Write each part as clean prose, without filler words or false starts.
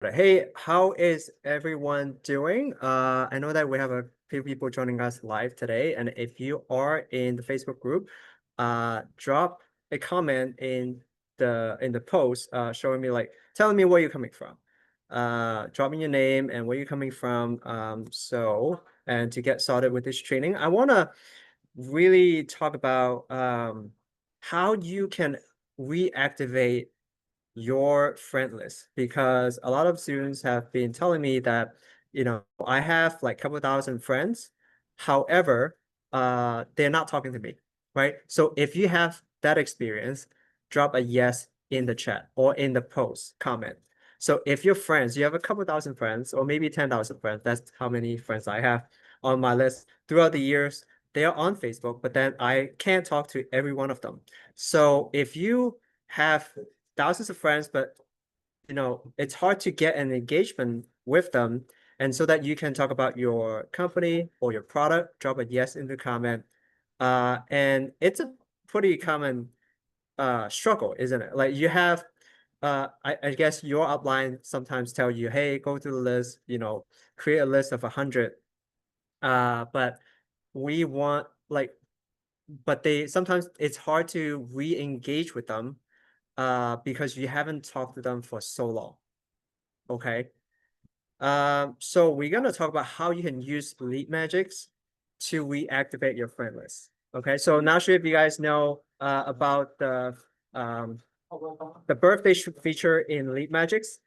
Hey, how is everyone doing? I know that we have a few people joining us live today, and if you are in the Facebook group, drop a comment in the post, showing me like telling me where you're coming from. Drop me your name and where you're coming from. And to get started with this training, I want to really talk about how you can reactivate your friend list, because a lot of students have been telling me that I have like a couple thousand friends. However, they're not talking to me, right? So if you have that experience, drop a yes in the chat or in the post comment. So if your friends, you have a couple thousand friends or maybe 10,000 friends, that's how many friends I have on my list throughout the years. They are on Facebook, but then I can't talk to every one of them. So if you have thousands of friends, but it's hard to get an engagement with them. And so that you can talk about your company or your product, drop a yes in the comment. And it's a pretty common struggle, isn't it? Like you have I guess your upline sometimes tell you, hey, go through the list, create a list of 100. But we want like, but they sometimes it's hard to re-engage with them because you haven't talked to them for so long. Okay. So we're gonna talk about how you can use LeadMagicX to reactivate your friend list. Okay, so not sure if you guys know about the birthday feature in LeadMagicX.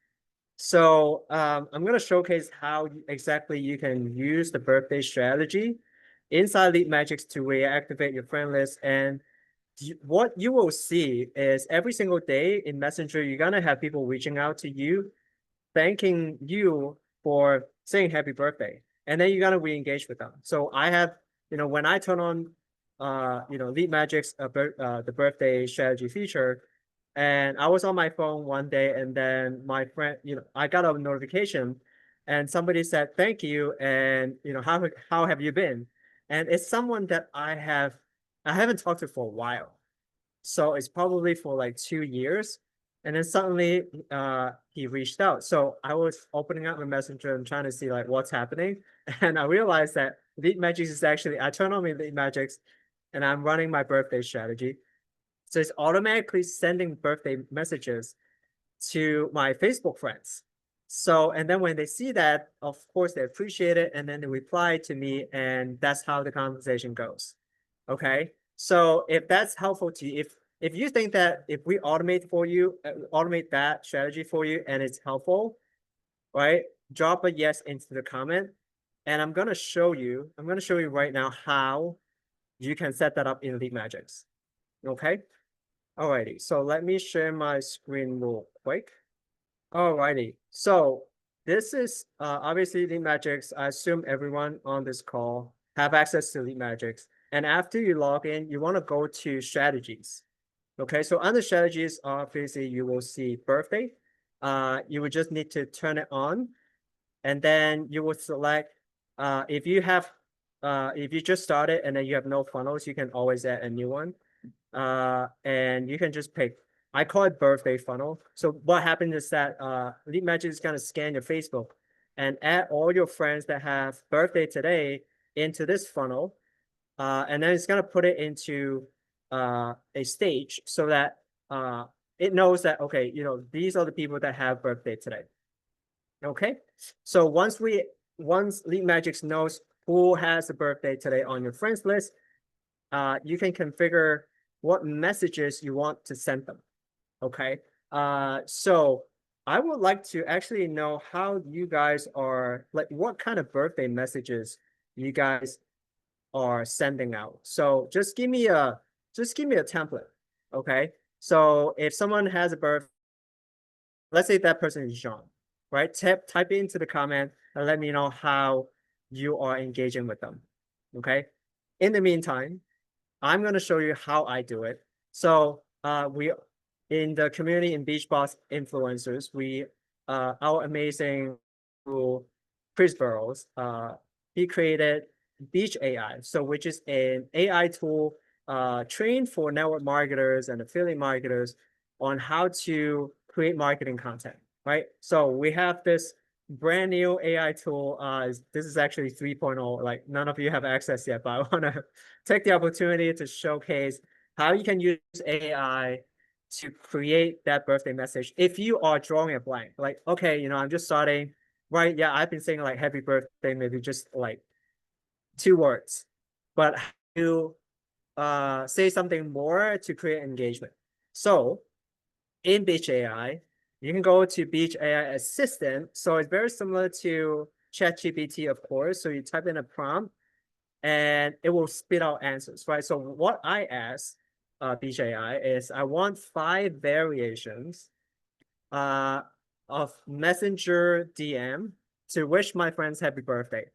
So I'm gonna showcase how exactly you can use the birthday strategy inside LeadMagicX to reactivate your friend list. And what you will see is every single day in Messenger, you're gonna have people reaching out to you, thanking you for saying happy birthday. And then you gotta re-engage with them. So I have, when I turn on LeadMagic's the birthday strategy feature, and I was on my phone one day, and then my friend, I got a notification and somebody said thank you, and how have you been? And it's someone that I haven't talked to for a while. So it's probably for like 2 years. And then suddenly he reached out. So I was opening up the messenger and trying to see like what's happening. And I realized that LeadMagicX is actually, I turn on my LeadMagicX and I'm running my birthday strategy. So it's automatically sending birthday messages to my Facebook friends. So, and then when they see that, of course, they appreciate it. And then they reply to me, and that's how the conversation goes. Okay. So if that's helpful to you, if you think that if we automate that strategy for you and it's helpful, right? Drop a yes into the comment. And I'm going to show you right now how you can set that up in LeadMagicX. Okay. Alrighty. So let me share my screen real quick. Alrighty. So this is obviously LeadMagicX. I assume everyone on this call have access to LeadMagicX. And after you log in, you want to go to strategies. Okay, so under strategies, obviously you will see birthday. You would just need to turn it on, and then you will select if you have if you just started and then you have no funnels, you can always add a new one. And you can just pick, I call it birthday funnel. So what happens is that LeadMagicX is going to scan your Facebook and add all your friends that have birthday today into this funnel. And then it's going to put it into a stage so that it knows that, okay, these are the people that have birthday today. Okay. So once LeadMagicX knows who has a birthday today on your friends list, you can configure what messages you want to send them. Okay. So I would like to actually know how you guys are, like, what kind of birthday messages you guys are sending out. So just give me a template. Okay. So if someone has a birth, let's say that person is Jean, right? Type it into the comment and let me know how you are engaging with them. Okay. In the meantime, I'm going to show you how I do it. So we in the community in Beachbox influencers, we our amazing Chris Burrows, he created Beach AI, so which is an AI tool trained for network marketers and affiliate marketers on how to create marketing content, right? So we have this brand new AI tool. This is actually 3.0. Like none of you have access yet, but I want to take the opportunity to showcase how you can use AI to create that birthday message. If you are drawing a blank, like, okay, I'm just starting, right? Yeah, I've been saying like happy birthday, maybe just like 2 words, but you say something more to create engagement. So in Beach AI, you can go to Beach AI Assistant. So it's very similar to ChatGPT, of course. So you type in a prompt and it will spit out answers, right? So what I asked Beach AI is I want 5 variations uh, of Messenger DM to wish my friends happy birthday.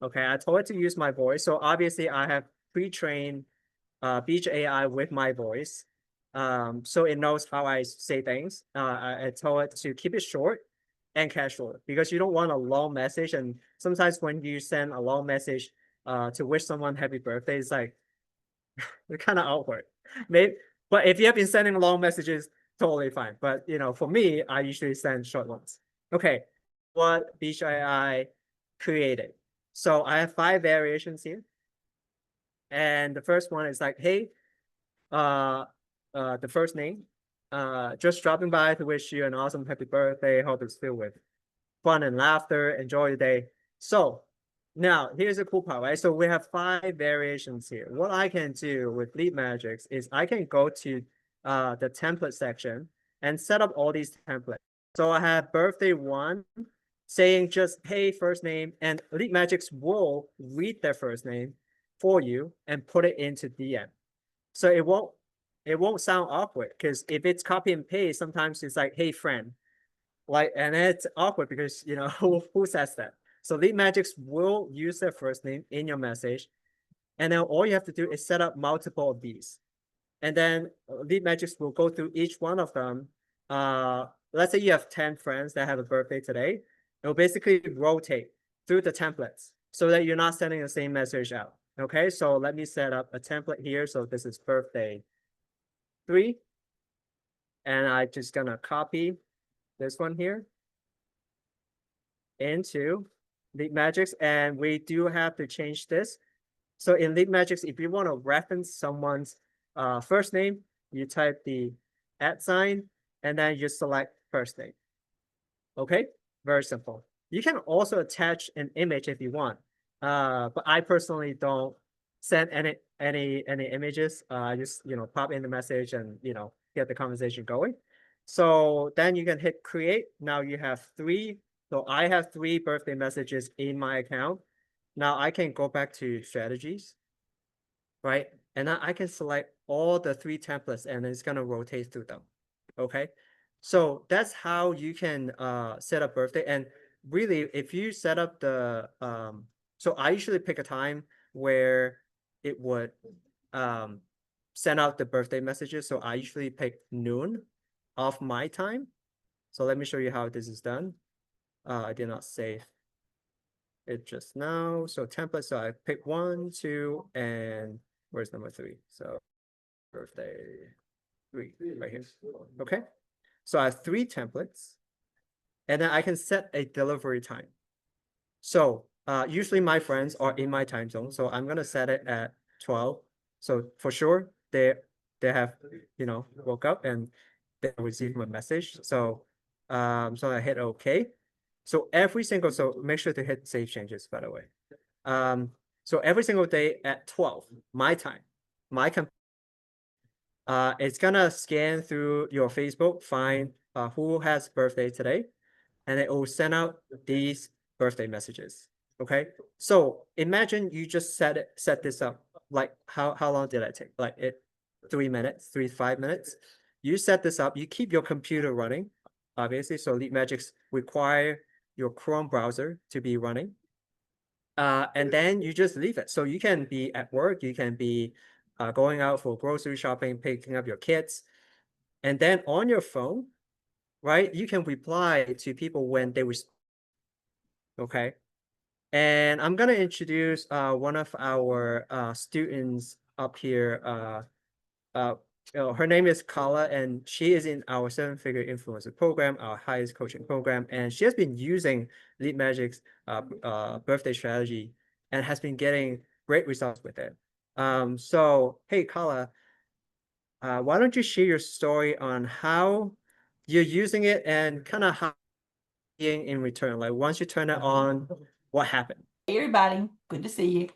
Okay, I told it to use my voice. So obviously I have pre-trained Beach AI with my voice. So it knows how I say things. I told it to keep it short and casual because you don't want a long message. And sometimes when you send a long message to wish someone happy birthday, it's like it's kind of awkward. Maybe, but if you have been sending long messages, totally fine. But for me, I usually send short ones. Okay, what Beach AI created. So I have 5 variations here. And the first one is like, hey, the first name, just dropping by to wish you an awesome happy birthday. Hope it's filled with fun and laughter. Enjoy the day. So now here's the cool part, right? So we have 5 variations here. What I can do with LeadMagicX is I can go to the template section and set up all these templates. So I have birthday 1 saying just, hey, first name, and LeadMagicX will read their first name for you and put it into DM. So it won't sound awkward because if it's copy and paste, sometimes it's like, hey, friend, like, and it's awkward because who says that? So LeadMagicX will use their first name in your message, and then all you have to do is set up multiple of these, and then LeadMagicX will go through each one of them. Let's say you have 10 friends that have a birthday today. It will basically rotate through the templates so that you're not sending the same message out. Okay, so let me set up a template here. So this is birthday 3, and I'm just gonna copy this one here into LeadMagicX, and we do have to change this. So in LeadMagicX, if you want to reference someone's first name, you type the @ and then you select first name. Okay, very simple. You can also attach an image if you want, but I personally don't send any images. I just pop in the message and get the conversation going. So then you can hit create. Now you have 3. So I have 3 birthday messages in my account. Now I can go back to strategies, right? And then I can select all the 3 templates and it's gonna rotate through them. Okay. So that's how you can set up birthday. And really, if you set up the so I usually pick a time where it would send out the birthday messages. So I usually pick noon of my time. So let me show you how this is done. I did not save it just now. So template. So I pick 1, 2, and where's number 3? So birthday 3 right here. Okay. So I have 3 templates, and then I can set a delivery time. So usually my friends are in my time zone, so I'm gonna set it at 12. So for sure they have woke up and they receive my message. So so I hit OK. So so make sure to hit save changes, by the way. So every single day at 12 my time, it's gonna scan through your Facebook, find who has birthday today, and it will send out these birthday messages. Okay, so imagine you just set this up. Like how long did that take? Like 3 minutes, 5 minutes. You set this up. You keep your computer running, obviously. So LeadMagicX require your Chrome browser to be running. And then you just leave it. So you can be at work, you can be going out for grocery shopping, picking up your kids. And then on your phone, right, you can reply to people when they respond. Okay. And I'm going to introduce one of our students up here. her name is Kala, and she is in our 7-figure influencer program, our highest coaching program, and she has been using LeadMagic's birthday strategy and has been getting great results with it. So hey, Kala, why don't you share your story on how you're using it and kind of how being in return, like once you turn it on, what happened? Hey everybody, good to see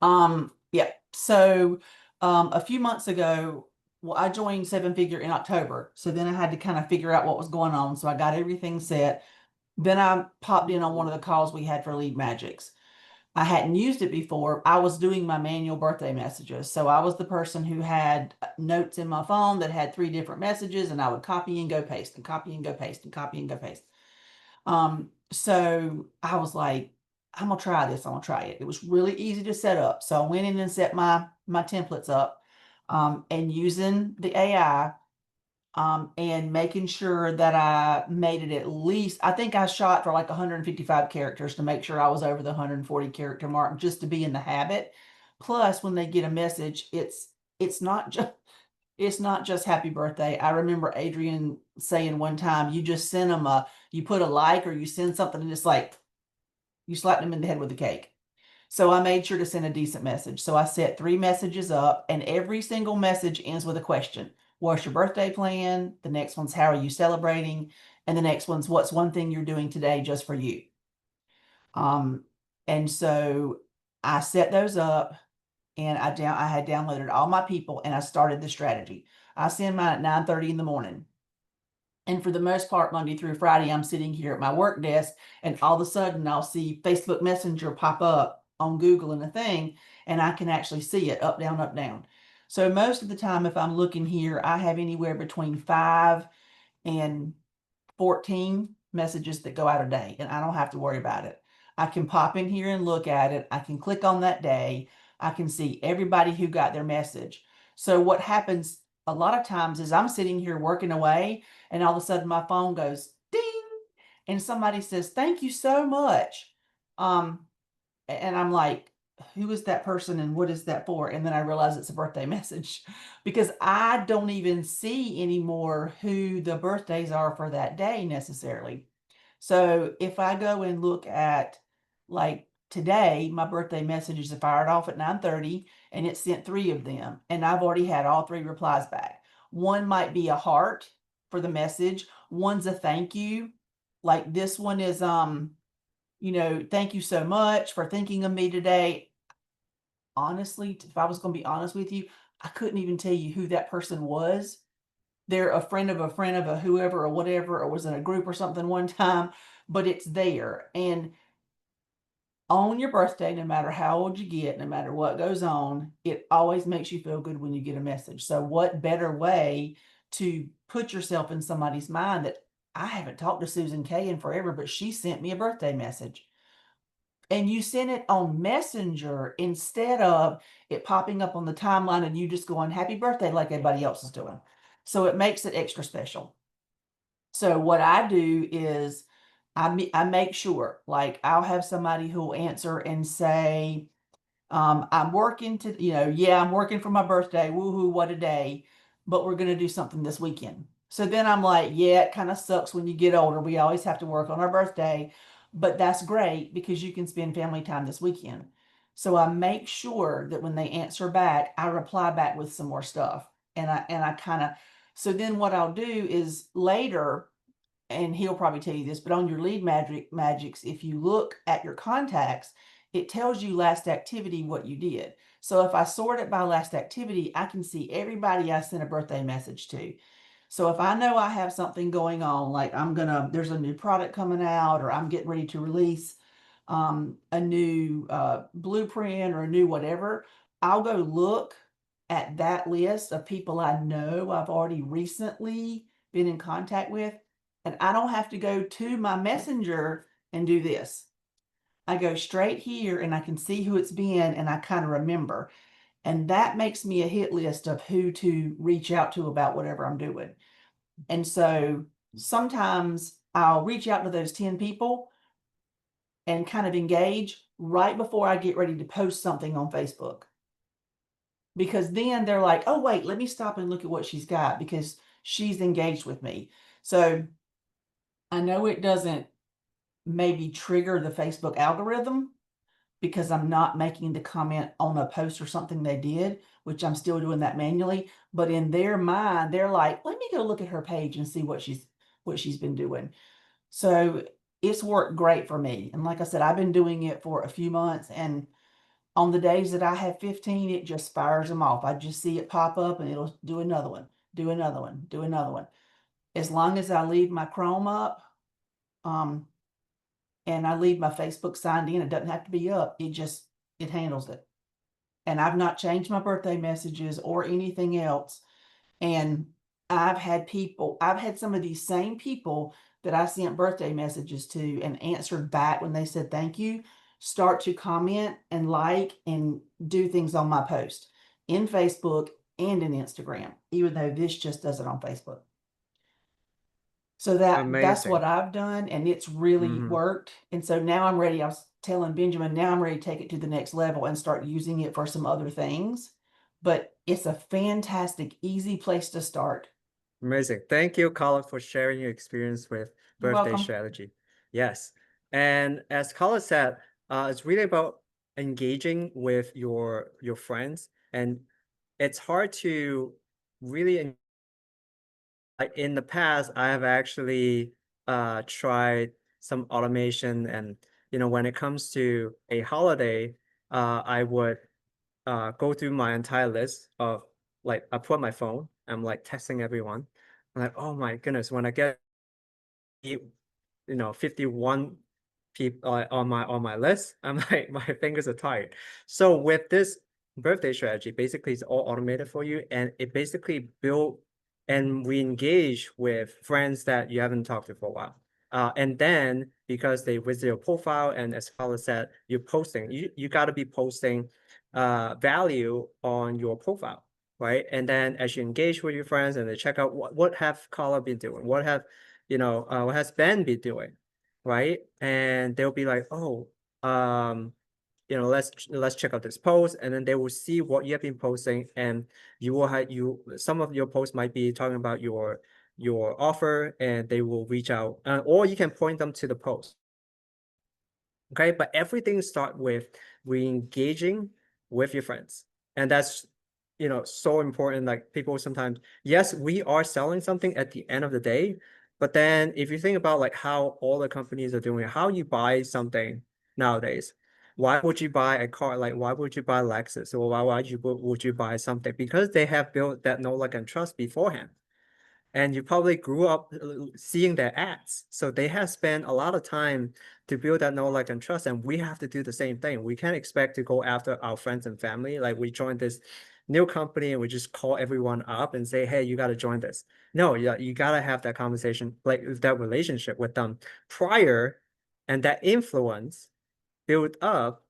you. Yeah, so a few months ago, well, I joined 7-figure in October. So then I had to kind of figure out what was going on. So I got everything set. Then I popped in on one of the calls we had for LeadMagicX. I hadn't used it before. I was doing my manual birthday messages. So I was the person who had notes in my phone that had 3 different messages, and I would copy and go paste and copy and go paste and copy and go paste. So I was like, I'm gonna try this. I'm gonna try it. It was really easy to set up. So I went in and set my templates up, and using the AI, and making sure that I made it at least, I think I shot for like 155 characters to make sure I was over the 140 character mark, just to be in the habit. Plus, when they get a message, it's not just happy birthday. I remember Adrian saying one time, you just send them you put a like, or you send something and it's like you slap them in the head with a cake. So I made sure to send a decent message. So I set 3 messages up, and every single message ends with a question. What's your birthday plan? The next one's, how are you celebrating? And the next one's, what's one thing you're doing today just for you? And so I set those up, and I had downloaded all my people, and I started the strategy. I send mine at 9:30 in the morning. And for the most part, Monday through Friday, I'm sitting here at my work desk, and all of a sudden I'll see Facebook Messenger pop up on Google and a thing, and I can actually see it up, down, up, down. So most of the time, if I'm looking here, I have anywhere between 5 and 14 messages that go out a day, and I don't have to worry about it. I can pop in here and look at it. I can click on that day. I can see everybody who got their message. So what happens a lot of times is I'm sitting here working away, and all of a sudden my phone goes ding, and somebody says, "Thank you so much." And I'm like, who is that person and what is that for? And then I realize it's a birthday message, because I don't even see anymore who the birthdays are for that day necessarily. So if I go and look at, like today, my birthday messages are fired off at 9:30, and it sent 3 of them, and I've already had all 3 replies back. One might be a heart for the message. One's a thank you. Like this one is, thank you so much for thinking of me today. Honestly, if I was going to be honest with you, I couldn't even tell you who that person was. They're a friend of a friend of a whoever or whatever, or was in a group or something one time, but it's there. And on your birthday, no matter how old you get, no matter what goes on, it always makes you feel good when you get a message. So what better way to put yourself in somebody's mind that, I haven't talked to Susan K in forever, but she sent me a birthday message. And you send it on Messenger instead of it popping up on the timeline and you just going, happy birthday, like everybody else is doing. So it makes it extra special. So what I do is I make sure, like I'll have somebody who'll answer and say, I'm working to, yeah, I'm working for my birthday. Woohoo, what a day. But we're going to do something this weekend. So then I'm like, yeah, it kind of sucks when you get older. We always have to work on our birthday, but that's great because you can spend family time this weekend. So I make sure that when they answer back, I reply back with some more stuff. And I kind of, so then what I'll do is later, and he'll probably tell you this, but on your LeadMagicX, if you look at your contacts, it tells you last activity, what you did. So if I sort it by last activity, I can see everybody I sent a birthday message to. So if I know I have something going on, like there's a new product coming out, or I'm getting ready to release a new blueprint or a new whatever, I'll go look at that list of people I know I've already recently been in contact with, and I don't have to go to my messenger and do this. I go straight here and I can see who it's been, and I kind of remember. And that makes me a hit list of who to reach out to about whatever I'm doing. And so sometimes I'll reach out to those 10 people and kind of engage right before I get ready to post something on Facebook. because then they're like, oh, wait, let me stop and look at what she's got because she's engaged with me. So I know it doesn't maybe trigger the Facebook algorithm because I'm not making the comment on a post or something they did, which I'm still doing that manually. But in their mind, they're like, let me go look at her page and see what she's been doing. So it's worked great for me. And like I said, I've been doing it for a few months, and on the days that I have 15, it just fires them off. I just see it pop up and it'll do another one, do another one, do another one. As long as I leave my Chrome up, um, and I leave my Facebook signed in, it doesn't have to be up. It handles it. And I've not changed my birthday messages or anything else. And I've had some of these same people that I sent birthday messages to and answered back when they said thank you, start to comment and like and do things on my post in Facebook and in Instagram, even though this just does it on Facebook. So that's Amazing. what I've done, and it's really Mhm. worked. And so now I'm ready. I was telling Benjamin, now I'm ready to take it to the next level and start using it for some other things. But it's a fantastic, easy place to start. Amazing. Thank you, Colin, for sharing your experience with You're birthday welcome. strategy. Yes. And as Colin said, it's really about engaging with your friends. And it's hard to really like in the past, I have actually tried some automation, and when it comes to a holiday, I would go through my entire list of, like, I put my phone, I'm like texting everyone. I'm like, oh my goodness, when I get 51 people on my list, I'm like, my fingers are tired. So with this birthday strategy, basically it's all automated for you, and it basically build and re-engage with friends that you haven't talked to for a while. And then because they visit your profile, and as Carla said, you're posting, you got to be posting value on your profile, right? And then as you engage with your friends and they check out what have Carla been doing, what has Ben been doing, right? And they'll be like, oh, let's check out this post, and then they will see what you have been posting, and you will have some of your posts might be talking about your offer, and they will reach out, or you can point them to the post. Okay, but everything start with re-engaging with your friends, and that's so important. Like, people sometimes, yes, we are selling something at the end of the day, but then if you think about like how all the companies are doing, how you buy something nowadays, why would you buy a car? Like, why would you buy Lexus, or why would you buy something? Because they have built that know, like, and trust beforehand, and you probably grew up seeing their ads. So they have spent a lot of time to build that know, like, and trust. And we have to do the same thing. We can't expect to go after our friends and family. Like, we joined this new company and we just call everyone up and say, hey, you got to join this. No, you got to have that conversation, like that relationship with them prior, and that influence build up,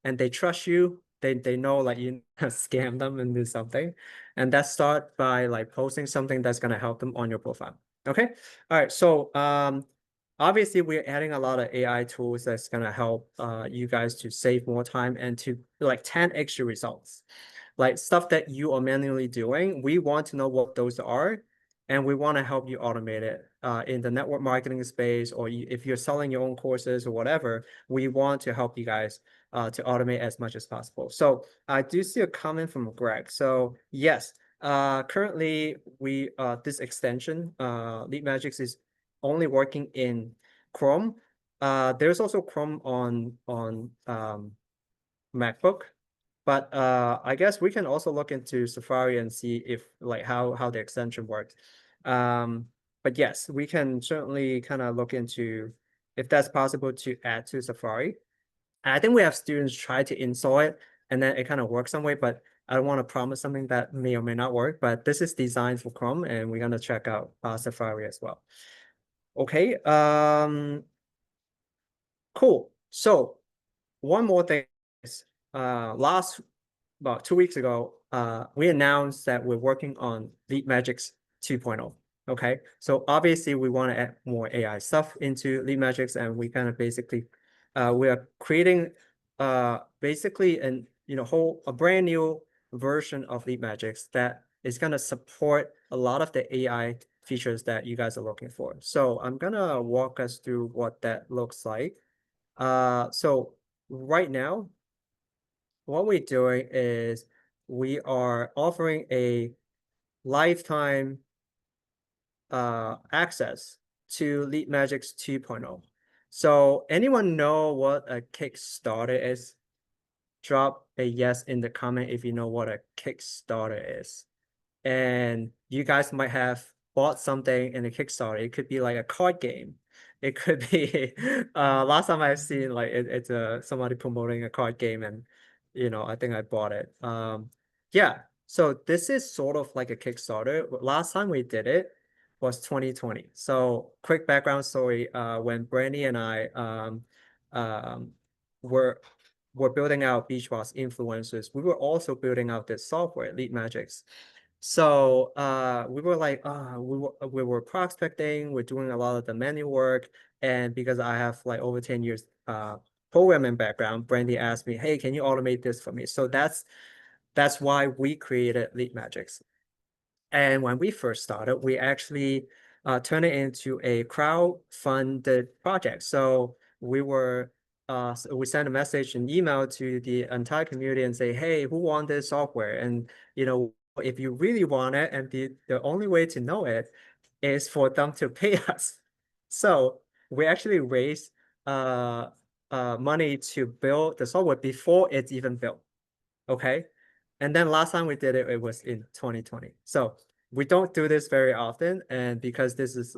and they trust you. They know, like, you scam them and do something, and that start by like posting something that's gonna help them on your profile. Okay, all right. So obviously we're adding a lot of AI tools that's gonna help you guys to save more time and to like 10 extra results, like stuff that you are manually doing. We want to know what those are, and we want to help you automate it in the network marketing space, or if you're selling your own courses or whatever. We want to help you guys to automate as much as possible. So I do see a comment from Greg. So yes, currently this extension, LeadMagicX, is only working in Chrome. There's also Chrome on MacBook, but I guess we can also look into Safari and see if, like, how the extension works. But yes, we can certainly kind of look into if that's possible to add to Safari. I think we have students try to install it, and then it kind of works some way, but I don't want to promise something that may or may not work. But this is designed for Chrome, and we're gonna check out Safari as well. Okay, cool. So one more thing is, last about 2 weeks ago, we announced that we're working on LeadMagicX 2.0. Okay, so obviously we want to add more AI stuff into LeadMagicX, and we kind of basically, we are creating basically a brand new version of LeadMagicX that is going to support a lot of the AI features that you guys are looking for. So I'm going to walk us through what that looks like. So right now, what we're doing is we are offering a lifetime access to LeadMagicX 2.0. So anyone know what a Kickstarter is? Drop a yes in the comment if you know what a Kickstarter is. And you guys might have bought something in a Kickstarter. It could be like a card game. It could be last time I've seen like it's somebody promoting a card game, and I think I bought it. Yeah, so this is sort of like a Kickstarter. Last time we did it was 2020. So quick background story, when Brandy and I um were building out Beachbox influencers, we were also building out this software, LeadMagicX. So we were like, we were prospecting, we're doing a lot of the manual work. And because I have like over 10 years programming background, Brandy asked me, hey, can you automate this for me? So that's why we created LeadMagicX. And when we first started, we actually turned it into a crowd-funded project. So we sent a message, an email to the entire community and say, hey, who wants this software? And if you really want it, and the only way to know it is for them to pay us. So we actually raised money to build the software before it's even built. Okay. And then last time we did it, it was in 2020. So we don't do this very often. And because this is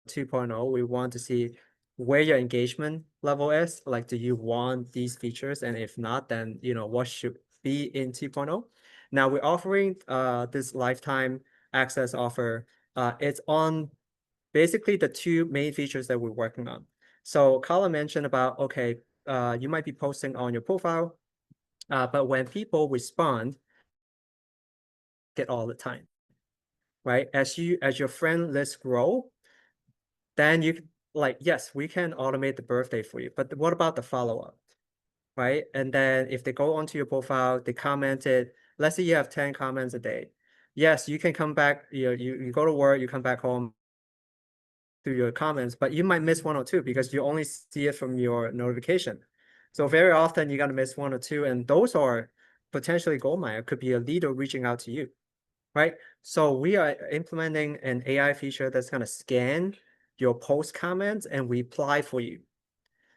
2.0, we want to see where your engagement level is. Like, do you want these features? And if not, then, what should be in 2.0? Now we're offering this lifetime access offer. It's on basically the two main features that we're working on. So Carla mentioned about, okay, you might be posting on your profile, but when people respond, it all the time, right? As your friend list grow, then you like, yes, we can automate the birthday for you, but what about the follow-up, right? And then if they go onto your profile, they commented, let's say you have 10 comments a day. Yes, you can come back, you go to work, you come back home through your comments, but you might miss one or two because you only see it from your notification. So very often you're gonna miss one or two, and those are potentially gold mine. It could be a leader reaching out to you, right? So we are implementing an AI feature that's gonna scan your post comments and reply for you.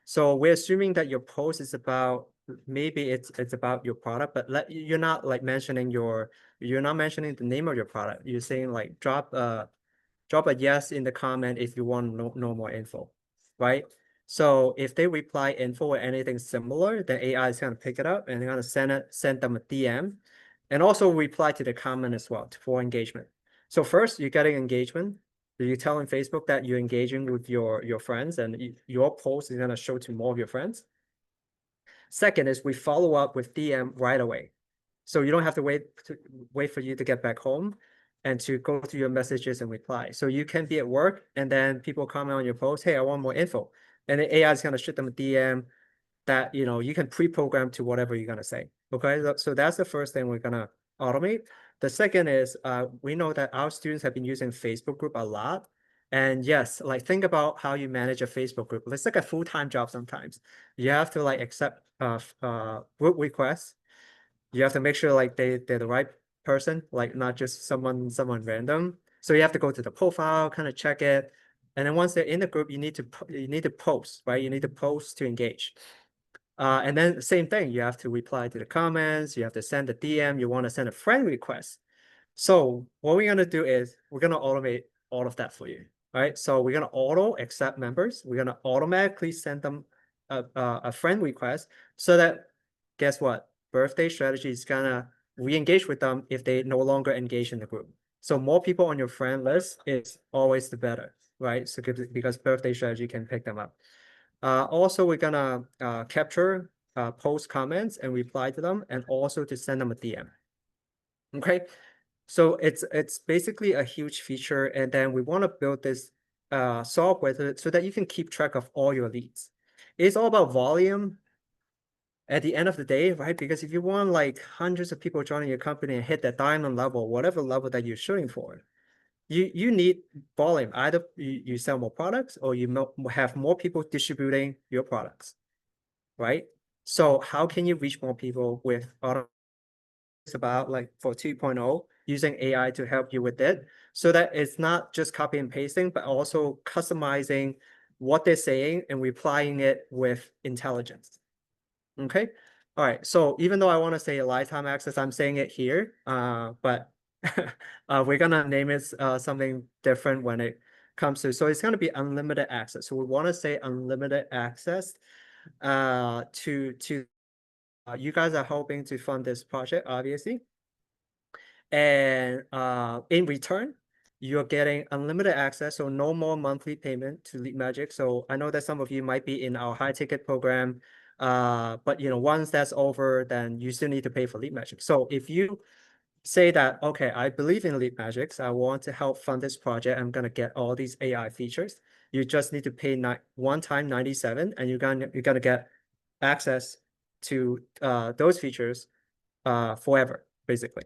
So we're assuming that your post is about, maybe it's about your product, but you're not like mentioning you're not mentioning the name of your product. You're saying like drop a yes in the comment if you want to know more info, right? So if they reply info or anything similar, the AI is going to pick it up and they're going to send them a DM, and also reply to the comment as well for engagement. So first, you're getting engagement. You're telling Facebook that you're engaging with your friends, and your post is going to show to more of your friends. Second is we follow up with DM right away. So you don't have to wait for you to get back home and to go through your messages and reply. So you can be at work and then people comment on your post, hey, I want more info. And the AI is going to shoot them a DM that, you can pre-program to whatever you're going to say. Okay, so that's the first thing we're going to automate. The second is we know that our students have been using Facebook group a lot. And yes, like think about how you manage a Facebook group. It's like a full-time job sometimes. You have to like accept group requests. You have to make sure like they're the right person, like not just someone random. So you have to go to the profile, kind of check it. And then once they're in the group, you need to post, right? You need to post to engage. And then same thing, you have to reply to the comments, you have to send a DM, you want to send a friend request. So what we're gonna do is we're gonna automate all of that for you, right? So we're gonna auto accept members. We're gonna automatically send them a friend request so that, guess what? Birthday strategy is gonna re-engage with them if they no longer engage in the group. So more people on your friend list is always the better, right? So because birthday strategy can pick them up. Also, we're gonna capture post comments and reply to them, and also to send them a DM. Okay, so it's basically a huge feature, and then we want to build this software so that you can keep track of all your leads. It's all about volume, at the end of the day, right? Because if you want like hundreds of people joining your company and hit that diamond level, whatever level that you're shooting for, you need volume. Either you sell more products or you have more people distributing your products, right? So how can you reach more people with auto about like for 2.0 using AI to help you with it so that it's not just copy and pasting, but also customizing what they're saying and replying it with intelligence. Okay. All right. So even though I want to say lifetime access, I'm saying it here, but we're gonna name it something different when it comes to. So it's gonna be unlimited access. So we want to say unlimited access to you guys are hoping to fund this project, obviously. And in return, you're getting unlimited access, so no more monthly payment to LeadMagic. So I know that some of you might be in our high ticket program, but once that's over, then you still need to pay for LeadMagic. So if you say that, okay, I believe in LeadMagic, I want to help fund this project, I'm gonna get all these AI features. You just need to pay one time 97, and you're gonna get access to those features forever, basically.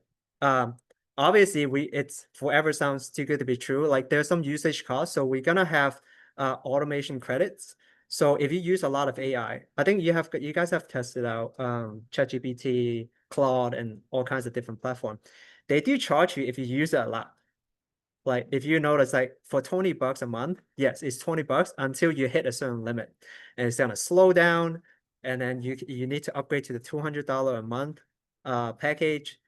Obviously, it's forever sounds too good to be true. Like there's some usage costs, so we're gonna have automation credits. So if you use a lot of AI, I think you guys have tested out ChatGPT, Claude, and all kinds of different platforms. They do charge you if you use it a lot. Like if you notice, like for 20 bucks a month, yes, it's 20 bucks until you hit a certain limit, and it's gonna slow down, and then you need to upgrade to the $200 a month package.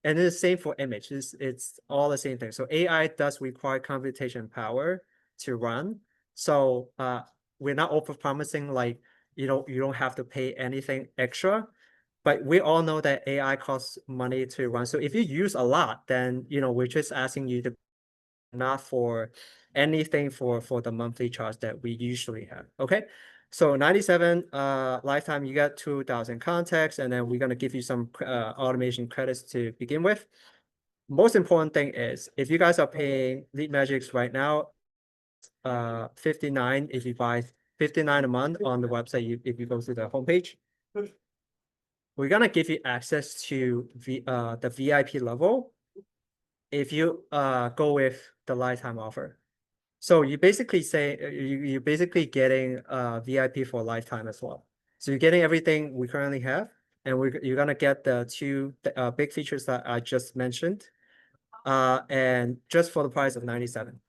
And it's the same for image. It's all the same thing. So AI does require computation power to run. So we're not over promising like you don't have to pay anything extra. But we all know that AI costs money to run. So if you use a lot, then we're just asking you to not for anything for the monthly charge that we usually have. Okay. So 97 lifetime, you got 2,000 contacts, and then we're gonna give you some automation credits to begin with. Most important thing is if you guys are paying LeadMagicX right now, 59 if you buy 59 a month on the website, if you go to the homepage. We're gonna give you access to the VIP level if you go with the lifetime offer. So you basically say you're basically getting VIP for a lifetime as well. So you're getting everything we currently have, and you're gonna get the two big features that I just mentioned, and just for the price of 97.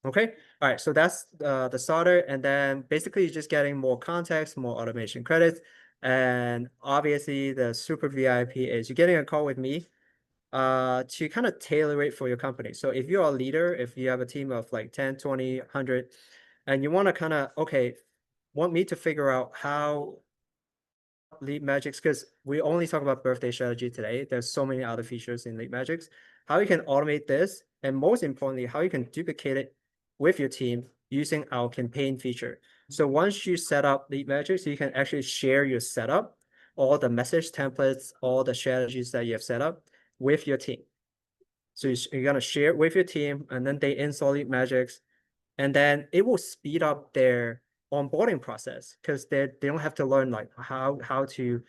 Okay. All right. So that's the starter, and then basically you're just getting more context, more automation credits. And obviously the super VIP is you're getting a call with me to kind of tailor it for your company. So if you're a leader, if you have a team of like 10, 20, 100, and you want to kind of, want me to figure out how LeadMagicX, because we only talk about birthday strategy today. There's so many other features in LeadMagicX. How you can automate this, and most importantly, how you can duplicate it with your team using our campaign feature. So once you set up LeadMagicX, you can actually share your setup, all the message templates, all the strategies that you have set up with your team. So you're gonna share it with your team, and then they install LeadMagicX, and then it will speed up their onboarding process because they don't have to learn like how to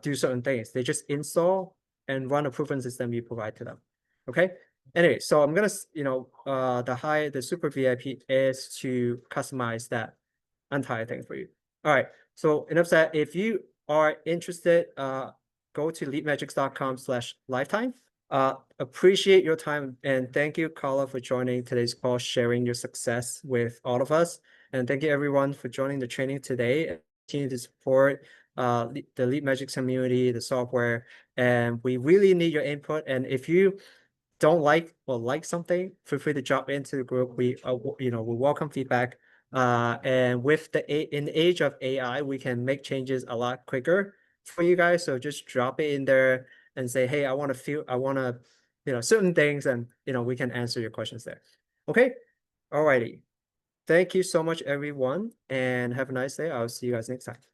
do certain things. They just install and run a proven system you provide to them. Okay. Anyway, so I'm gonna the super VIP is to customize that entire thing for you. All right. So enough said. If you are interested, go to leadmagicx.com/lifetime. Appreciate your time, and thank you, Carla, for joining today's call, sharing your success with all of us. And thank you everyone for joining the training today and continue to support the LeadMagicX community, the software, and we really need your input. And if you don't like or like something, feel free to drop into the group. We welcome feedback. And with in the age of AI, we can make changes a lot quicker for you guys. So just drop it in there and say, hey, I want to, certain things, and we can answer your questions there. Okay. Alrighty. Thank you so much, everyone, and have a nice day. I'll see you guys next time.